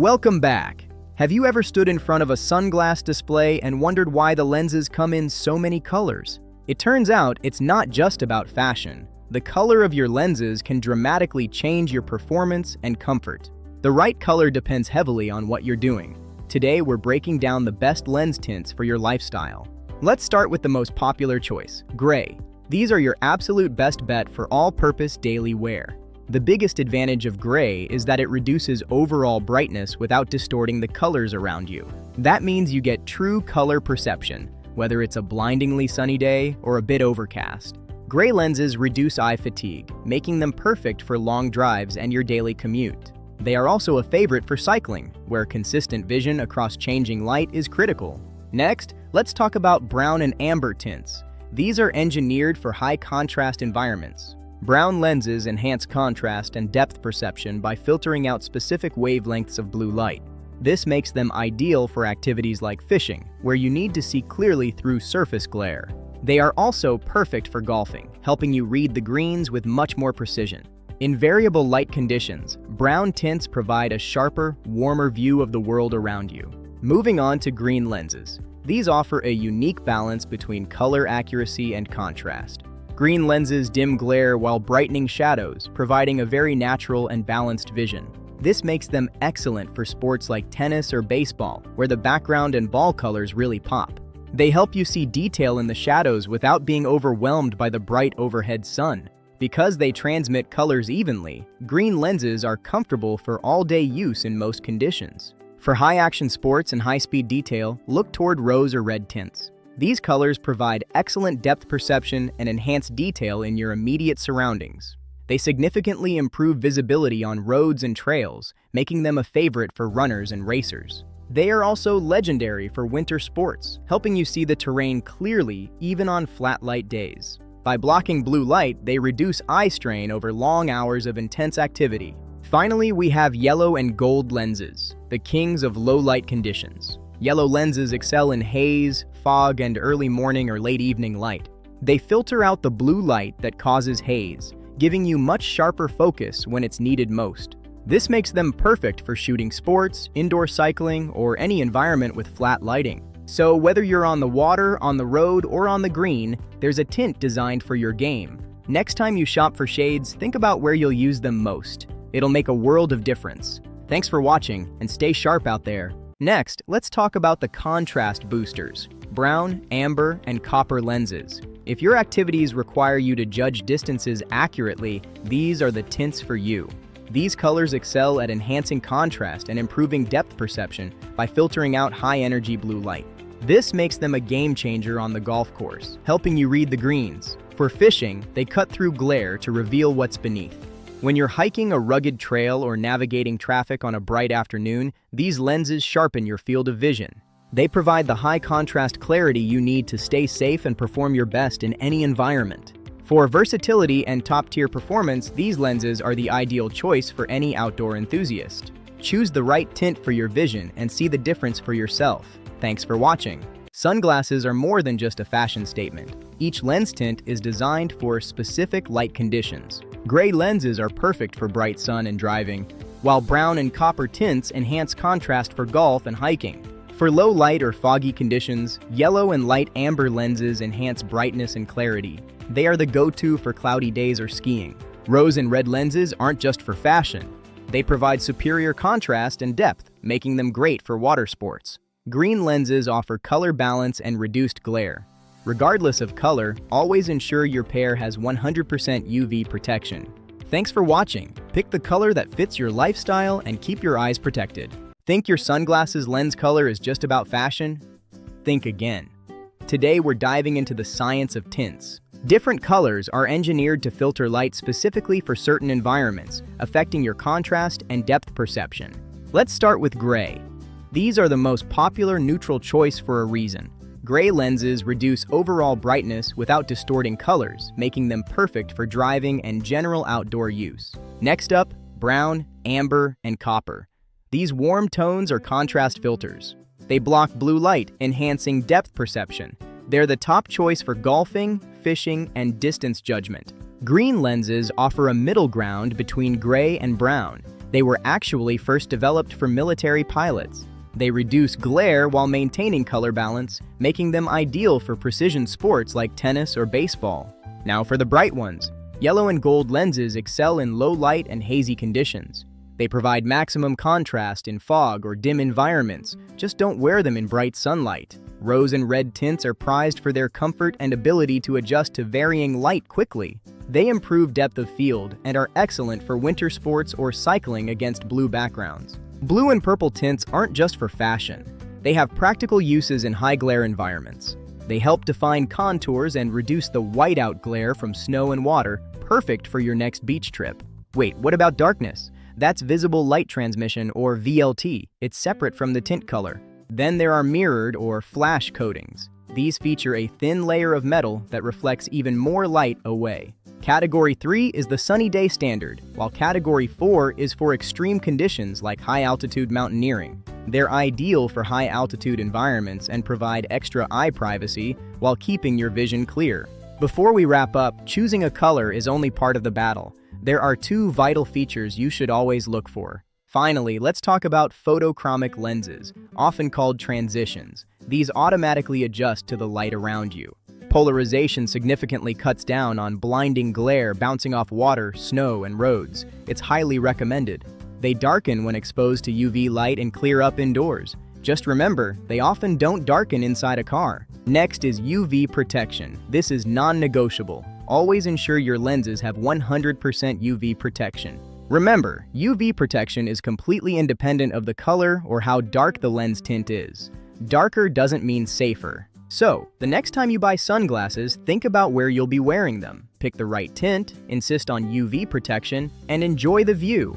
Welcome back. Have you ever stood in front of a sunglass display and wondered why the lenses come in so many colors? It turns out it's not just about fashion. The color of your lenses can dramatically change your performance and comfort. The right color depends heavily on what you're doing. Today, we're breaking down the best lens tints for your lifestyle. Let's start with the most popular choice, gray. These are your absolute best bet for all-purpose daily wear. The biggest advantage of gray is that it reduces overall brightness without distorting the colors around you. That means you get true color perception, whether it's a blindingly sunny day or a bit overcast. Gray lenses reduce eye fatigue, making them perfect for long drives and your daily commute. They are also a favorite for cycling, where consistent vision across changing light is critical. Next, let's talk about brown and amber tints. These are engineered for high-contrast environments. Brown lenses enhance contrast and depth perception by filtering out specific wavelengths of blue light. This makes them ideal for activities like fishing, where you need to see clearly through surface glare. They are also perfect for golfing, helping you read the greens with much more precision. In variable light conditions, brown tints provide a sharper, warmer view of the world around you. Moving on to green lenses. These offer a unique balance between color accuracy and contrast. Green lenses dim glare while brightening shadows, providing a very natural and balanced vision. This makes them excellent for sports like tennis or baseball, where the background and ball colors really pop. They help you see detail in the shadows without being overwhelmed by the bright overhead sun. Because they transmit colors evenly, green lenses are comfortable for all-day use in most conditions. For high-action sports and high-speed detail, look toward rose or red tints. These colors provide excellent depth perception and enhance detail in your immediate surroundings. They significantly improve visibility on roads and trails, making them a favorite for runners and racers. They are also legendary for winter sports, helping you see the terrain clearly even on flat light days. By blocking blue light, they reduce eye strain over long hours of intense activity. Finally, we have yellow and gold lenses, the kings of low light conditions. Yellow lenses excel in haze, fog, and early morning or late evening light. They filter out the blue light that causes haze, giving you much sharper focus when it's needed most. This makes them perfect for shooting sports, indoor cycling, or any environment with flat lighting. So whether you're on the water, on the road, or on the green, there's a tint designed for your game. Next time you shop for shades, think about where you'll use them most. It'll make a world of difference. Thanks for watching, and stay sharp out there. Next, let's talk about the contrast boosters, brown, amber, and copper lenses. If your activities require you to judge distances accurately, these are the tints for you. These colors excel at enhancing contrast and improving depth perception by filtering out high-energy blue light. This makes them a game changer on the golf course, helping you read the greens. For fishing, they cut through glare to reveal what's beneath. When you're hiking a rugged trail or navigating traffic on a bright afternoon, these lenses sharpen your field of vision. They provide the high-contrast clarity you need to stay safe and perform your best in any environment. For versatility and top-tier performance, these lenses are the ideal choice for any outdoor enthusiast. Choose the right tint for your vision and see the difference for yourself. Thanks for watching. Sunglasses are more than just a fashion statement. Each lens tint is designed for specific light conditions. Gray lenses are perfect for bright sun and driving, while brown and copper tints enhance contrast for golf and hiking. For low light or foggy conditions, yellow and light amber lenses enhance brightness and clarity. They are the go-to for cloudy days or skiing. Rose and red lenses aren't just for fashion. They provide superior contrast and depth, making them great for water sports. Green lenses offer color balance and reduced glare. Regardless of color, always ensure your pair has 100% UV protection. Thanks for watching. Pick the color that fits your lifestyle and keep your eyes protected. Think your sunglasses lens color is just about fashion? Think again. Today we're diving into the science of tints. Different colors are engineered to filter light specifically for certain environments, affecting your contrast and depth perception. Let's start with gray. These are the most popular neutral choice for a reason. Gray lenses reduce overall brightness without distorting colors, making them perfect for driving and general outdoor use. Next up, brown, amber, and copper. These warm tones are contrast filters. They block blue light, enhancing depth perception. They're the top choice for golfing, fishing, and distance judgment. Green lenses offer a middle ground between gray and brown. They were actually first developed for military pilots. They reduce glare while maintaining color balance, making them ideal for precision sports like tennis or baseball. Now for the bright ones. Yellow and gold lenses excel in low light and hazy conditions. They provide maximum contrast in fog or dim environments, just don't wear them in bright sunlight. Rose and red tints are prized for their comfort and ability to adjust to varying light quickly. They improve depth of field and are excellent for winter sports or cycling against blue backgrounds. Blue and purple tints aren't just for fashion. They have practical uses in high glare environments. They help define contours and reduce the whiteout glare from snow and water, perfect for your next beach trip. Wait, what about darkness? That's visible light transmission, or VLT. It's separate from the tint color. Then there are mirrored or flash coatings. These feature a thin layer of metal that reflects even more light away. Category 3 is the sunny day standard, while Category 4 is for extreme conditions like high-altitude mountaineering. They're ideal for high-altitude environments and provide extra eye privacy while keeping your vision clear. Before we wrap up, choosing a color is only part of the battle. There are 2 vital features you should always look for. Finally, let's talk about photochromic lenses, often called transitions. These automatically adjust to the light around you. Polarization significantly cuts down on blinding glare bouncing off water, snow, and roads. It's highly recommended. They darken when exposed to UV light and clear up indoors. Just remember, they often don't darken inside a car. Next is UV protection. This is non-negotiable. Always ensure your lenses have 100% UV protection. Remember, UV protection is completely independent of the color or how dark the lens tint is. Darker doesn't mean safer. So, the next time you buy sunglasses, think about where you'll be wearing them. Pick the right tint, insist on UV protection, and enjoy the view.